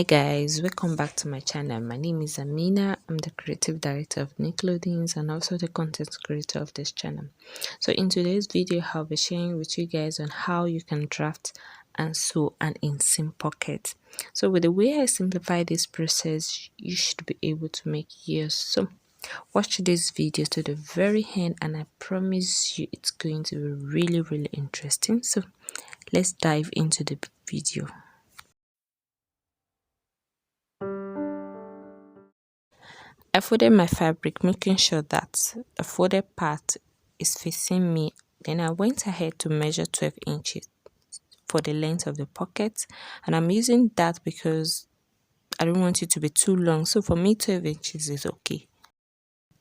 Hi guys, welcome back to my channel. My name is Amina. I'm the creative director of Neet and also the content creator of this channel. So in today's video, I'll be sharing with you guys on how you can draft and sew an INSEAM pocket. So with the way I simplify this process, you should be able to make yours. So watch this video to the very end and I promise you it's going to be really interesting. So let's dive into the video. I folded my fabric, making sure that the folded part is facing me. Then I went ahead to measure 12 inches for the length of the pocket, and I'm using that because I don't want it to be too long. So for me, 12 inches is okay.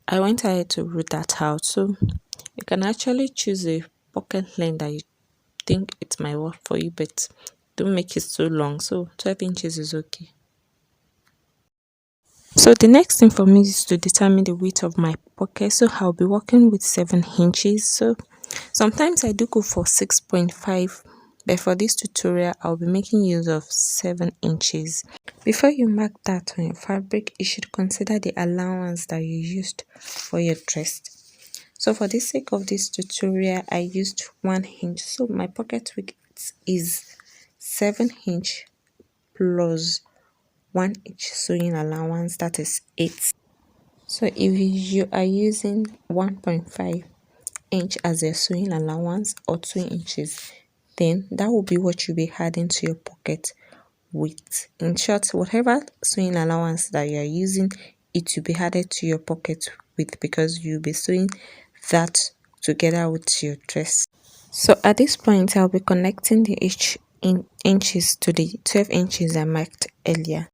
I went ahead to root that out. So you can actually choose a pocket length that you think it might work for you, but don't make it too long. So 12 inches is okay. So the next thing for me is to determine the width of my pocket. So I'll be working with 7 inches. So sometimes I do go for 6.5, but for this tutorial I'll be making use of 7 inches. Before you mark that on your fabric, you should consider the allowance that you used for your dress. So for the sake of this tutorial, I used 1 inch. So my pocket width is 7 inch plus 1 inch sewing allowance, that is 8. So if you are using 1.5 inch as a sewing allowance or 2 inches, then that will be what you'll be adding to your pocket width. In short, whatever sewing allowance that you are using, it will be added to your pocket width because you'll be sewing that together with your dress. So at this point, I'll be connecting the inches to the 12 inches I marked earlier.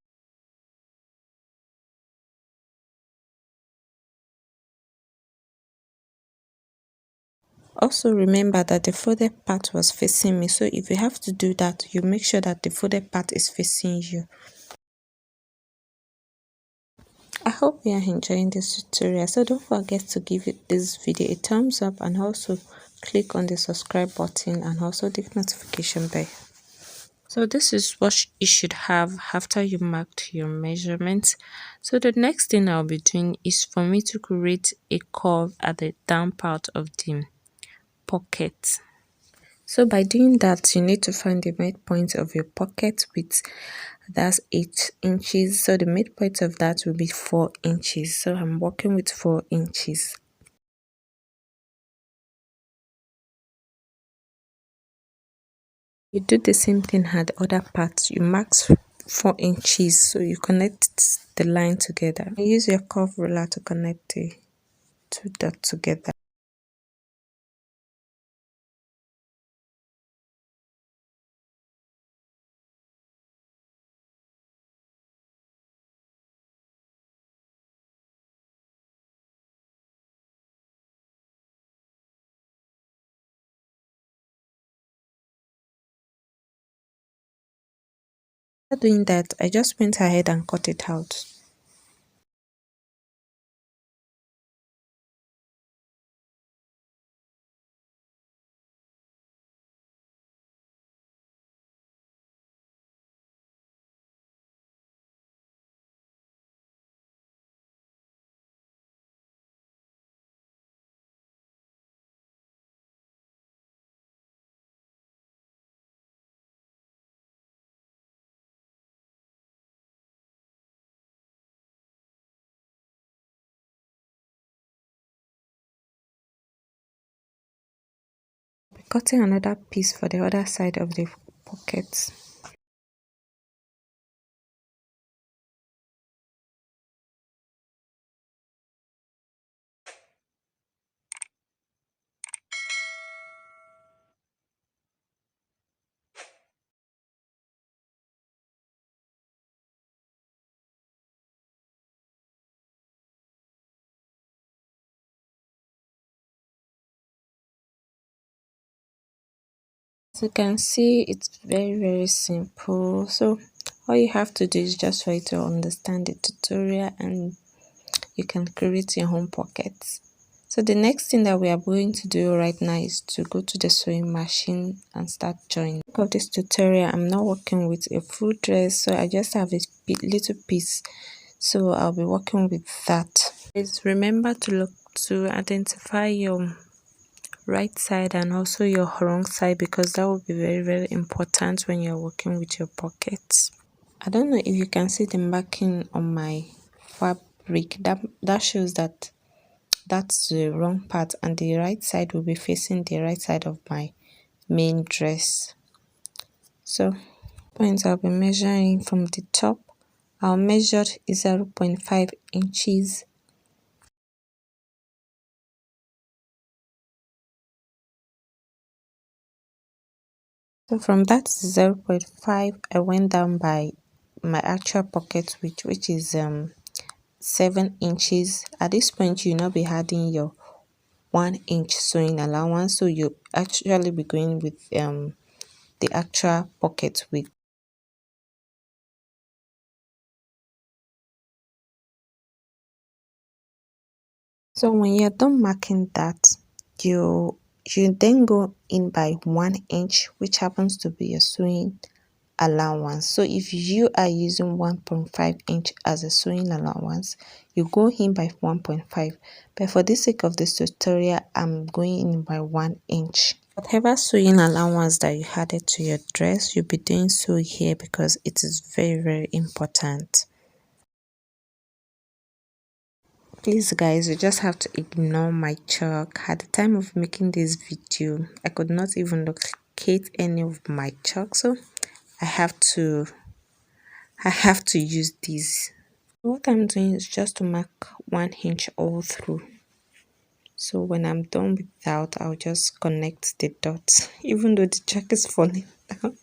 Also remember that the folded part was facing me, so if you have to do that, you make sure that the folded part is facing you. I hope you are enjoying this tutorial, so don't forget to give this video a thumbs up and also click on the subscribe button and also the notification bell. So this is what you should have after you marked your measurements. So the next thing I'll be doing is for me to create a curve at the down part of the pocket. So by doing that, you need to find the midpoint of your pocket width. That's 8 inches. So the midpoint of that will be 4 inches. So I'm working with 4 inches. You do the same thing at the other part. You mark 4 inches. So you connect the line together. You use your curve ruler to connect the two dots together. After doing that, I just went ahead and cut it out. Cutting another piece for the other side of the pocket. As you can see, it's very simple. So all you have to do is just for you to understand the tutorial and you can create your own pockets. So the next thing that we are going to do right now is to go to the sewing machine and start joining. For this tutorial, I'm not working with a full dress, so I just have a little piece. So I'll be working with that. Please remember to look to identify your right side and also your wrong side, because that will be very important when you're working with your pockets. I don't know if you can see the marking on my fabric. That shows that that's the wrong part, and the right side will be facing the right side of my main dress. So points I'll be measuring from the top. I'll measure 0.5 inches. So from that 0.5, I went down by my actual pocket width, which is 7 inches. At this point, you'll not be adding your 1 inch sewing allowance, so you actually be going with the actual pocket width. So when you're done marking that, you then go in by 1 inch, which happens to be your sewing allowance. So if you are using 1.5 inch as a sewing allowance, you go in by 1.5. But for the sake of this tutorial, I'm going in by 1 inch. Whatever sewing allowance that you added to your dress, you'll be doing so here, because it is very important. Please guys, you just have to ignore my chalk. At the time of making this video, I could not even locate any of my chalk, so I have to use this. What I'm doing is just to mark 1 inch all through. So when I'm done with that, I'll just connect the dots, even though the chalk is falling down.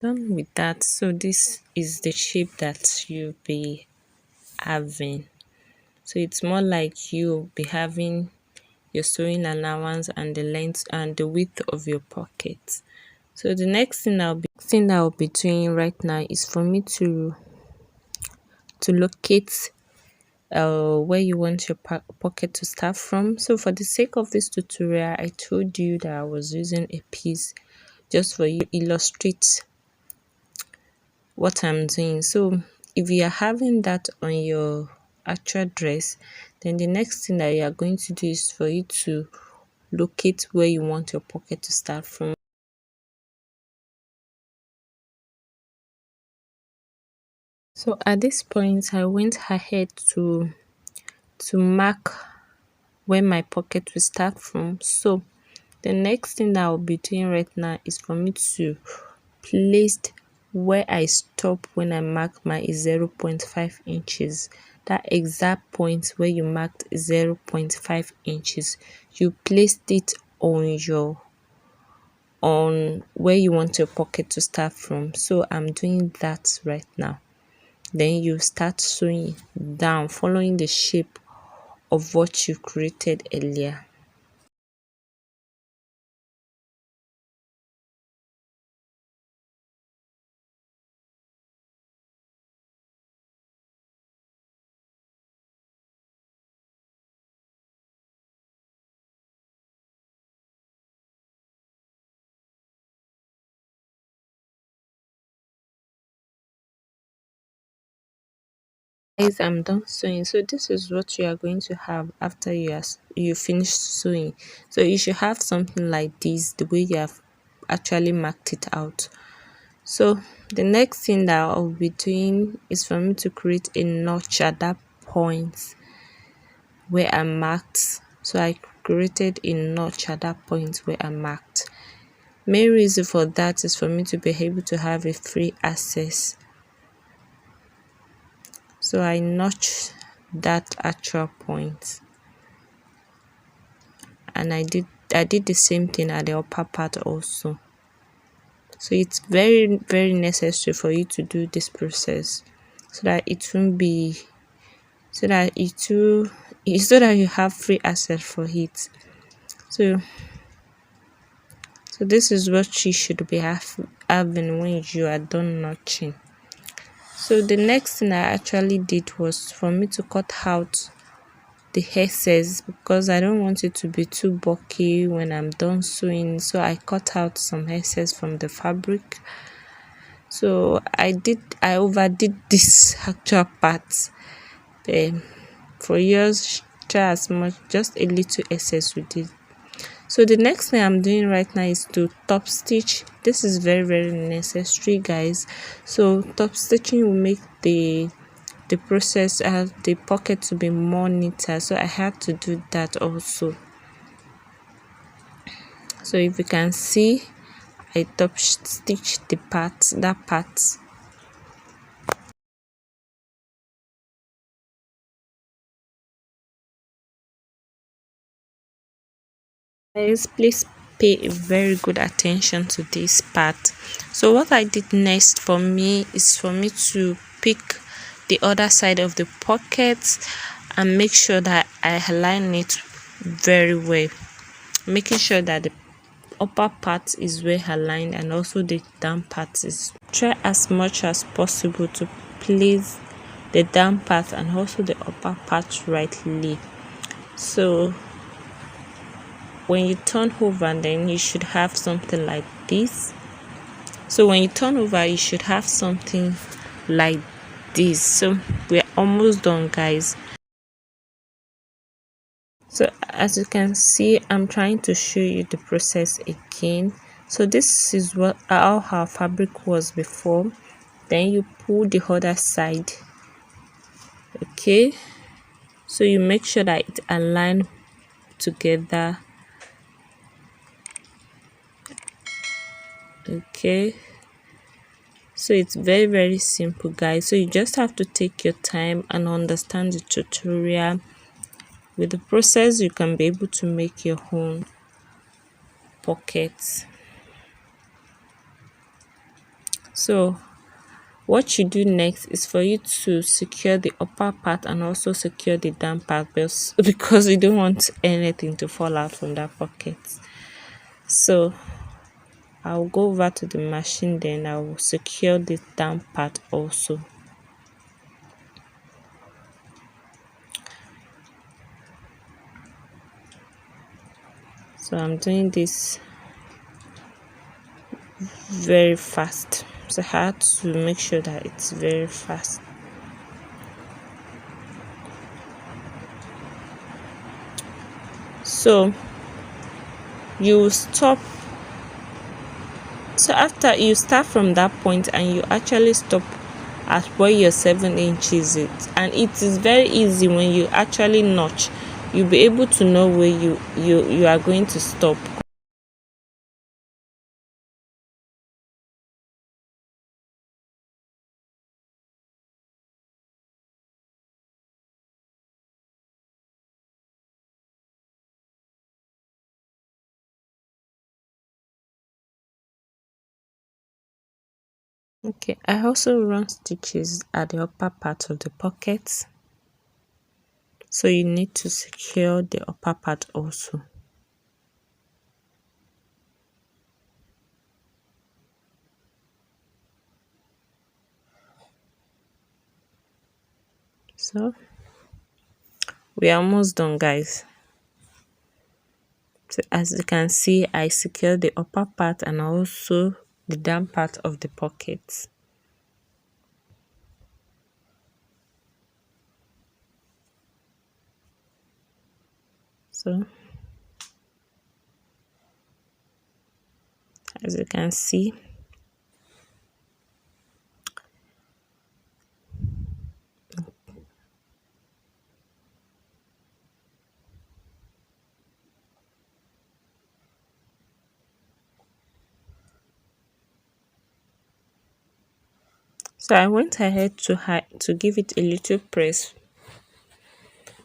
Done with that, so this is the shape that you'll be having. So it's more like you'll be having your sewing allowance and the length and the width of your pocket. So the next thing I'll be doing right now is for me to locate where you want your pocket to start from. So for the sake of this tutorial, I told you that I was using a piece just for you to illustrate what I'm doing. So if you are having that on your actual dress, then the next thing that you are going to do is for you to locate where you want your pocket to start from. So at this point, I went ahead to mark where my pocket will start from. So the next thing that I'll be doing right now is for me to place where I stop when I mark my 0.5 inches. That exact point where you marked 0.5 inches, you placed it on where you want your pocket to start from. So I'm doing that right now. Then you start sewing down, following the shape of what you created earlier. Guys, I'm done sewing. So this is what you are going to have after you finish sewing. So you should have something like this, the way you have actually marked it out. So the next thing that I'll be doing is for me to create a notch at that point where I marked. So I created a notch at that point where I marked. Main reason for that is for me to be able to have a free access. So I notched that actual point, and I did the same thing at the upper part also. So it's very necessary for you to do this process so that it won't be so that it will so that you have free access for it. So So this is what you should be having when you are done notching. So the next thing I actually did was for me to cut out the excess, because I don't want it to be too bulky when I'm done sewing. So I cut out some excess from the fabric. So I overdid this actual part. For yours, try as much, just a little excess with it. So the next thing I'm doing right now is to top stitch. This is very necessary, guys. So top stitching will make the process the pocket to be more neater, so I had to do that also. So if you can see, I top stitch that part. Guys, please pay a very good attention to this part. So what I did next for me is for me to pick the other side of the pocket and make sure that I align it very well, making sure that the upper part is well aligned and also the down part is. Try as much as possible to place the down part and also the upper part rightly. So when you turn over, then you should have something like this. So when you turn over, you should have something like this. So we're almost done, guys. So as you can see, I'm trying to show you the process again. So this is how our fabric was before. Then you pull the other side. Okay, so you make sure that it align together. Okay, so it's very simple, guys. So you just have to take your time and understand the tutorial. With the process, you can be able to make your own pockets. So what you do next is for you to secure the upper part and also secure the down part, because you don't want anything to fall out from that pocket. So I'll go over to the machine, then I will secure the down part also. So I'm doing this very fast, so I had to make sure that it's very fast. So you stop. So after you start from that point and you actually stop at where your 7 inches is, and it is very easy when you actually notch, you'll be able to know where you are going to stop. Okay, I also run stitches at the upper part of the pocket, so you need to secure the upper part also. So we are almost done, guys. So as you can see, I secured the upper part and also the down part of the pocket. So as you can see, so I went ahead to give it a little press.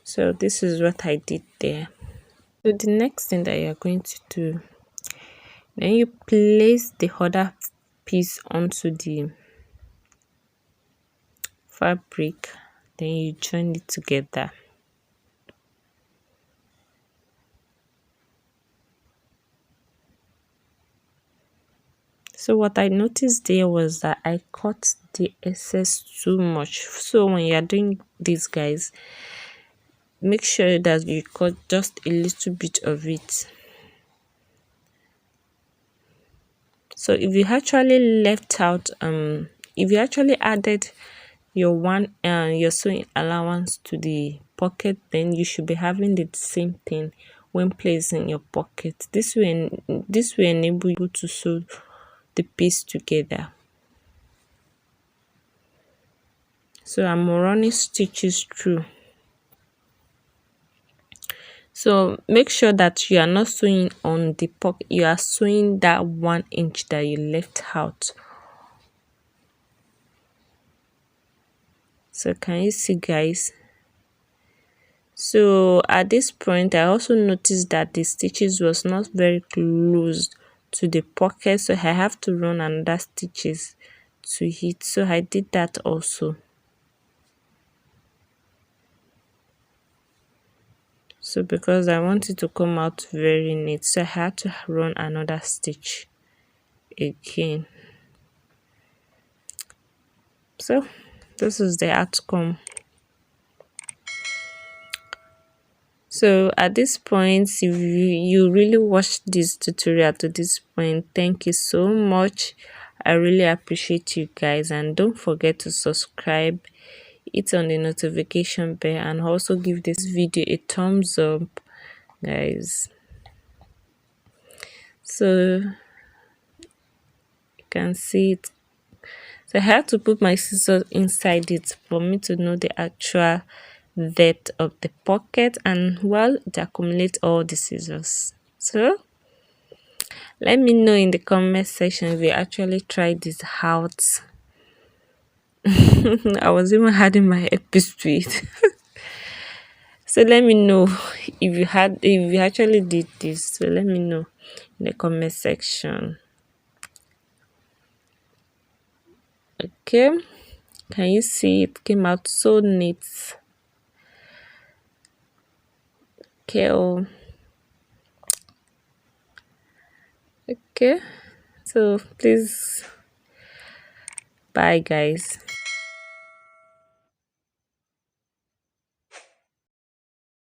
So this is what I did there. So the next thing that you're going to do, then you place the other piece onto the fabric, then you join it together. So what I noticed there was that I cut the excess too much. So when you're doing this, guys, make sure that you cut just a little bit of it. So if you actually left out if you actually added your sewing allowance to the pocket, then you should be having the same thing when placing your pocket. This will enable you to sew the piece together. So I'm running stitches through. So make sure that you are not sewing on the pocket, you are sewing that 1 inch that you left out. So can you see, guys? So at this point I also noticed that the stitches was not very close to the pocket, so I have to run another stitches to it. So I did that also. So because I want it to come out very neat, so I had to run another stitch again. So this is the outcome. So at this point, if you really watched this tutorial to this point, thank you so much. I really appreciate you guys, and don't forget to subscribe, hit on the notification bell, and also give this video a thumbs up, guys. So you can see it. So I had to put my scissors inside it for me to know the actual depth of the pocket, and well, it accumulates all the scissors. So let me know in the comment section if you actually tried this out. I was even adding my earpiece to it. So let me know if you actually did this. So let me know in the comment section. Okay, can you see it came out so neat? Okay, okay, so please, bye guys.